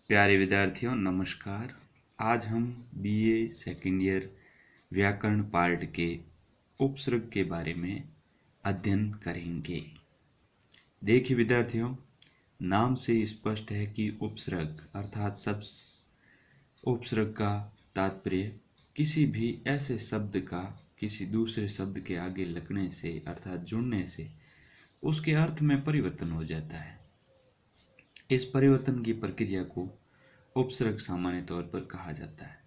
प्यारे विद्यार्थियों नमस्कार। आज हम बीए सेकेंड ईयर व्याकरण पार्ट के उपसर्ग के बारे में अध्ययन करेंगे। देखिए विद्यार्थियों, नाम से स्पष्ट है कि उपसर्ग अर्थात सब उपसर्ग का तात्पर्य किसी भी ऐसे शब्द का किसी दूसरे शब्द के आगे लगने से अर्थात जुड़ने से उसके अर्थ में परिवर्तन हो जाता है। इस परिवर्तन की प्रक्रिया को उपसर्ग सामान्य तौर पर कहा जाता है,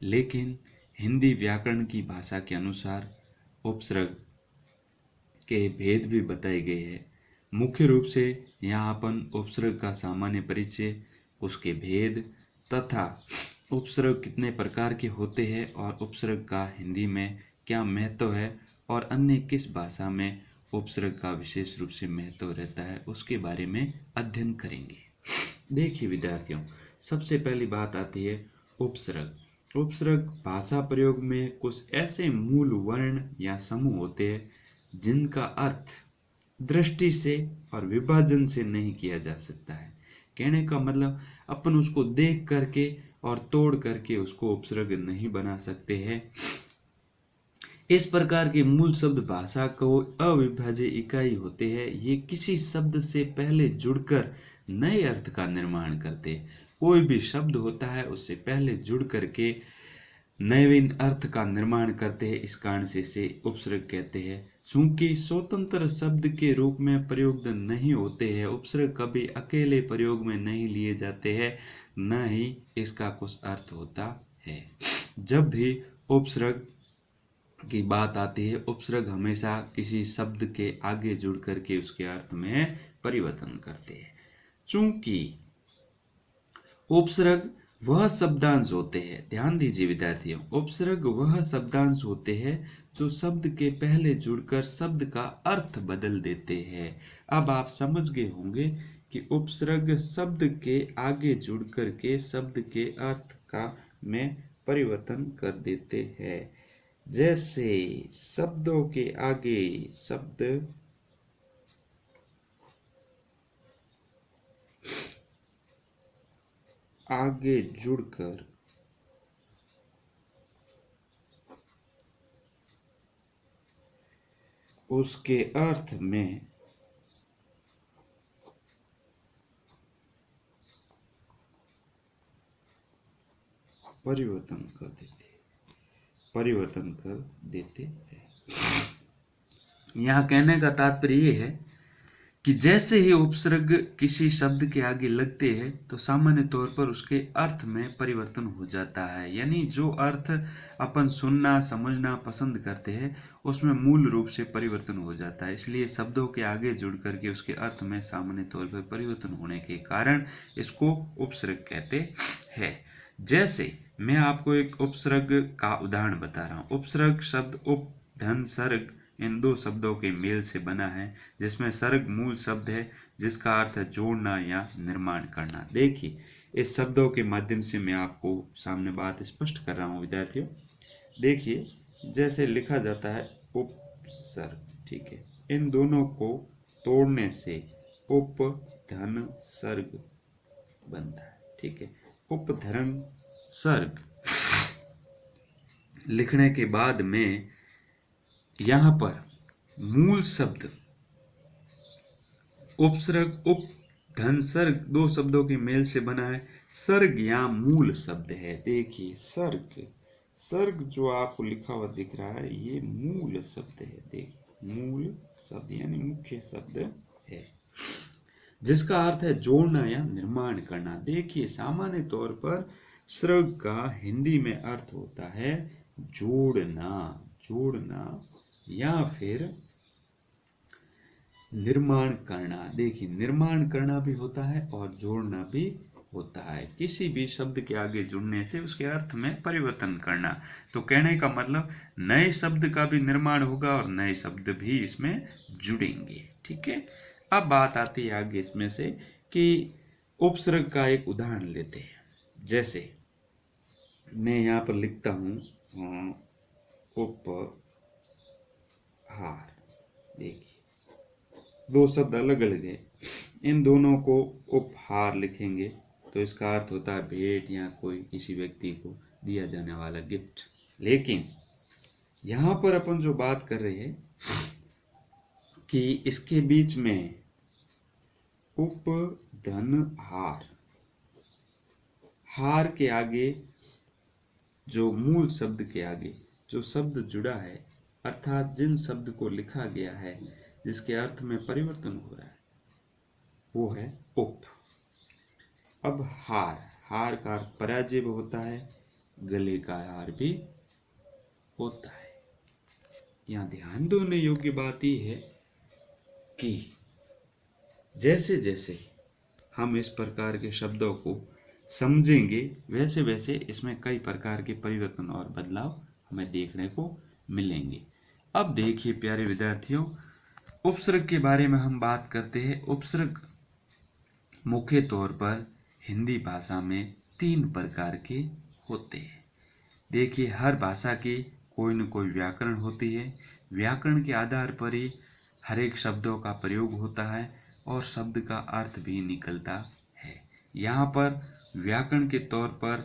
लेकिन हिंदी व्याकरण की भाषा के अनुसार उपसर्ग के भेद भी बताए गए हैं। मुख्य रूप से यहाँ अपन उपसर्ग का सामान्य परिचय, उसके भेद तथा उपसर्ग कितने प्रकार के होते हैं और उपसर्ग का हिंदी में क्या महत्व है और अन्य किस भाषा में उपसर्ग का विशेष रूप से महत्व रहता है उसके बारे में अध्ययन करेंगे। देखिए विद्यार्थियों, सबसे पहली बात आती है उपसर्ग। उपसर्ग भाषा प्रयोग में कुछ ऐसे मूल वर्ण या समूह होते हैं जिनका अर्थ दृष्टि से और विभाजन से नहीं किया जा सकता है। कहने का मतलब अपन उसको देख करके और तोड़ करके उसको उपसर्ग नहीं बना सकते हैं। इस प्रकार के मूल शब्द भाषा को अविभाज्य इकाई होते हैं। ये किसी शब्द से पहले जुड़कर नए अर्थ का निर्माण करते हैं। कोई भी शब्द होता है उससे पहले जुड़ करके नवीन अर्थ का निर्माण करते हैं। इस कारण से इसे उपसर्ग कहते हैं। चूंकि स्वतंत्र शब्द के रूप में प्रयुक्त नहीं होते हैं, उपसर्ग कभी अकेले प्रयोग में नहीं लिए जाते हैं, न ही इसका कुछ अर्थ होता है। जब भी उपसर्ग की बात आती है, उपसर्ग हमेशा किसी शब्द के आगे जुड़ करके उसके अर्थ में परिवर्तन करते हैं। चूंकि उपसर्ग वह शब्दांश होते हैं, ध्यान दीजिए विद्यार्थियों, उपसर्ग वह शब्दांश होते हैं जो शब्द के पहले जुड़कर शब्द का अर्थ बदल देते हैं। अब आप समझ गए होंगे कि उपसर्ग शब्द के आगे जुड़ करके शब्द के अर्थ का में परिवर्तन कर देते हैं। जैसे शब्दों के आगे शब्द आगे जुड़कर उसके अर्थ में परिवर्तन कर देते हैं। यहाँ कहने का तात्पर्य यह है कि जैसे ही उपसर्ग किसी शब्द के आगे लगते हैं तो सामान्य तौर पर उसके अर्थ में परिवर्तन हो जाता है। यानी जो अर्थ अपन सुनना समझना पसंद करते हैं उसमें मूल रूप से परिवर्तन हो जाता है। इसलिए शब्दों के आगे जुड़ करके उसके अर्थ में सामान्य तौर पर परिवर्तन होने के कारण इसको उपसर्ग कहते हैं। जैसे मैं आपको एक उपसर्ग का उदाहरण बता रहा हूँ। उपसर्ग शब्द उप धन सर्ग इन दो शब्दों के मेल से बना है, जिसमें सर्ग मूल शब्द है जिसका अर्थ है जोड़ना या निर्माण करना। देखिए इस शब्दों के माध्यम से मैं आपको सामने बात स्पष्ट कर रहा हूँ विद्यार्थियों। देखिए जैसे लिखा जाता है उपसर्ग, ठीक है, इन दोनों को तोड़ने से उप धन सर्ग बनता है, ठीक है। उपधर्म सर्ग लिखने के बाद में यहाँ पर मूल शब्द उपसर्ग उप धन सर्ग दो शब्दों के मेल से बना है। सर्ग यहाँ मूल शब्द है। देखिए सर्ग जो आपको लिखा हुआ दिख रहा है ये मूल शब्द है। देखिए मूल शब्द यानी मुख्य शब्द है जिसका अर्थ है जोड़ना या निर्माण करना। देखिए सामान्य तौर पर सर्ग का हिंदी में अर्थ होता है जोड़ना या फिर निर्माण करना। देखिए निर्माण करना भी होता है और जोड़ना भी होता है। किसी भी शब्द के आगे जुड़ने से उसके अर्थ में परिवर्तन करना। तो कहने का मतलब नए शब्द का भी निर्माण होगा और नए शब्द भी इसमें जुड़ेंगे, ठीक है। अब बात आती है आगे इसमें से कि उपसर्ग का एक उदाहरण लेते हैं। जैसे मैं यहाँ पर लिखता हूँ उपहार। देखिए दो शब्द अलग अलग है, इन दोनों को उपहार लिखेंगे तो इसका अर्थ होता है भेंट या कोई किसी व्यक्ति को दिया जाने वाला गिफ्ट। लेकिन यहाँ पर अपन जो बात कर रहे हैं कि इसके बीच में उपधन हार, हार के आगे जो मूल शब्द के आगे जो शब्द जुड़ा है, अर्थात जिन शब्द को लिखा गया है जिसके अर्थ में परिवर्तन हो रहा है, वो है उप। अब हार, हार का अर्थ पराजय होता है, गले का हार भी होता है। यहाँ ध्यान देने योग्य बात यह है कि जैसे जैसे हम इस प्रकार के शब्दों को समझेंगे वैसे वैसे इसमें कई प्रकार के परिवर्तन और बदलाव हमें देखने को मिलेंगे। अब देखिए प्यारे विद्यार्थियों, उपसर्ग के बारे में हम बात करते हैं। उपसर्ग मुख्य तौर पर हिंदी भाषा में 3 प्रकार के होते हैं। देखिए, हर भाषा की कोई न कोई व्याकरण होती है। व्याकरण के आधार पर ही हर एक शब्दों का प्रयोग होता है और शब्द का अर्थ भी निकलता है। यहाँ पर व्याकरण के तौर पर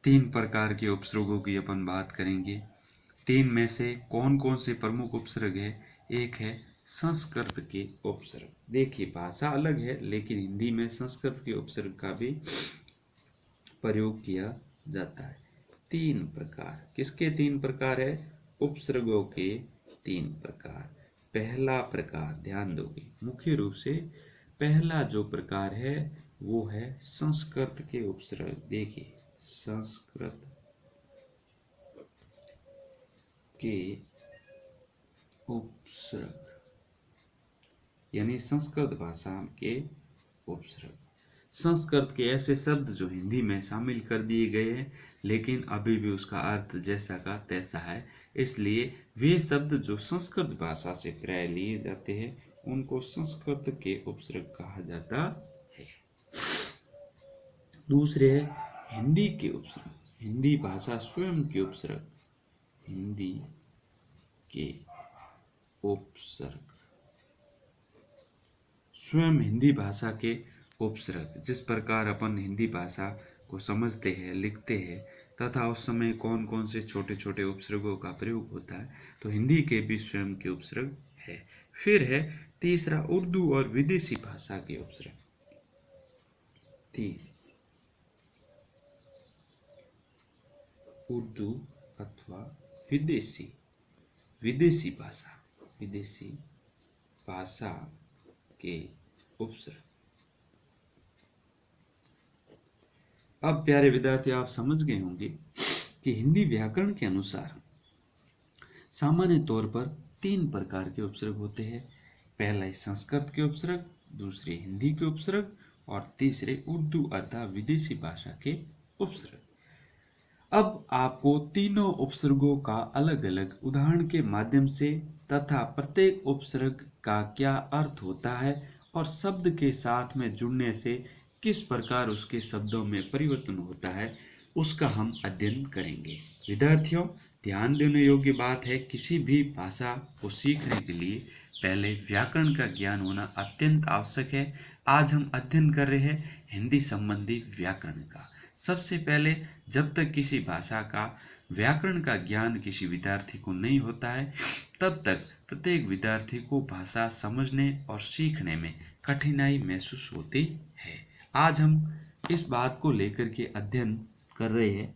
3 प्रकार के उपसर्गों की अपन बात करेंगे। 3 में से कौन कौन से प्रमुख उपसर्ग है? एक है संस्कृत के उपसर्ग। देखिए, भाषा अलग है लेकिन हिंदी में संस्कृत के उपसर्ग का भी प्रयोग किया जाता है। 3 प्रकार, किसके 3 प्रकार है? उपसर्गों के 3 प्रकार। पहला प्रकार, ध्यान दोगे, मुख्य रूप से पहला जो प्रकार है वो है संस्कृत के उपसर्ग। देखिए, संस्कृत के उपसर्ग यानी संस्कृत भाषा के उपसर्ग। संस्कृत के ऐसे शब्द जो हिंदी में शामिल कर दिए गए हैं लेकिन अभी भी उसका अर्थ जैसा का तैसा है, इसलिए वे शब्द जो संस्कृत भाषा से प्राय लिए जाते हैं उनको संस्कृत के उपसर्ग कहा जाता है। दूसरे है हिंदी के उपसर्ग, हिंदी भाषा स्वयं के उपसर्ग। हिंदी के उपसर्ग, स्वयं हिंदी भाषा के उपसर्ग। जिस प्रकार अपन हिंदी भाषा को समझते हैं, लिखते हैं तथा उस समय कौन कौन से छोटे छोटे उपसर्गों का प्रयोग होता है, तो हिंदी के भी स्वयं के उपसर्ग है। फिर है तीसरा उर्दू और विदेशी भाषा के उपसर्ग। 3 उर्दू अथवा विदेशी भाषा के उपसर्ग। अब प्यारे विद्यार्थी, आप समझ गए होंगे कि हिंदी व्याकरण के अनुसार सामान्य तौर पर 3 प्रकार के उपसर्ग होते हैं। पहला है संस्कृत के उपसर्ग, दूसरे हिंदी के उपसर्ग और तीसरे उर्दू अथवा विदेशी भाषा के उपसर्ग। अब आपको तीनों उपसर्गों का अलग अलग उदाहरण के माध्यम से तथा प्रत्येक उपसर्ग का क्या अर्थ होता है और शब्द के साथ में जुड़ने से किस प्रकार उसके शब्दों में परिवर्तन होता है, उसका हम अध्ययन करेंगे। विद्यार्थियों, ध्यान देने योग्य बात है, किसी भी भाषा को सीखने के लिए पहले व्याकरण का ज्ञान होना अत्यंत आवश्यक है। आज हम अध्ययन कर रहे हैं हिंदी संबंधी व्याकरण का। सबसे पहले जब तक किसी भाषा का व्याकरण का ज्ञान किसी विद्यार्थी को नहीं होता है, तब तक प्रत्येक विद्यार्थी को भाषा समझने और सीखने में कठिनाई महसूस होती है। आज हम इस बात को लेकर के अध्ययन कर रहे हैं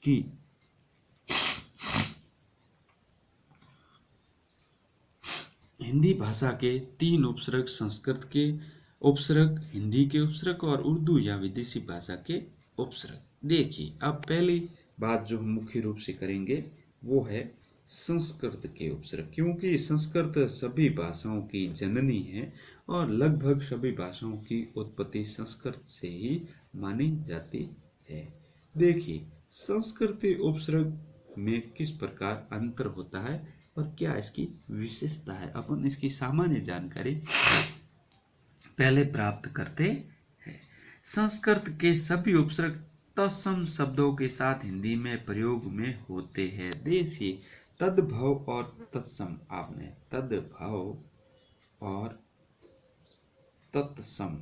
कि हिंदी भाषा के 3 उपसर्ग, संस्कृत के उपसर्ग, हिंदी के उपसर्ग और उर्दू या विदेशी भाषा के उपसर्ग। देखिए, अब पहली बात जो हम मुख्य रूप से करेंगे वो है संस्कृत के उपसर्ग, क्योंकि संस्कृत सभी भाषाओं की जननी है और लगभग सभी भाषाओं की उत्पत्ति संस्कृत से ही मानी जाती है। देखिए, संस्कृत उपसर्ग में किस प्रकार अंतर होता है और क्या इसकी विशेषता है, अपन इसकी सामान्य जानकारी पहले प्राप्त करते हैं। संस्कृत के सभी उपसर्ग तत्सम शब्दों के साथ हिंदी में प्रयोग में होते हैं। देखिए, तद्भव और तत्सम, आपने तद्भव और तत्सम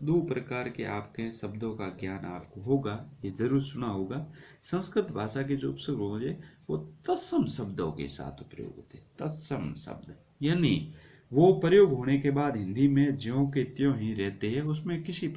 दो प्रकार के आपके शब्दों का ज्ञान आपको होगा, ये जरूर सुना होगा। संस्कृत भाषा के जो उपसर्ग होंगे वो तत्सम शब्दों के साथ प्रयोग होते हैं। तत्सम शब्द यानी वो प्रयोग होने के बाद हिंदी में ज्यों के त्यों ही रहते हैं, उसमें किसी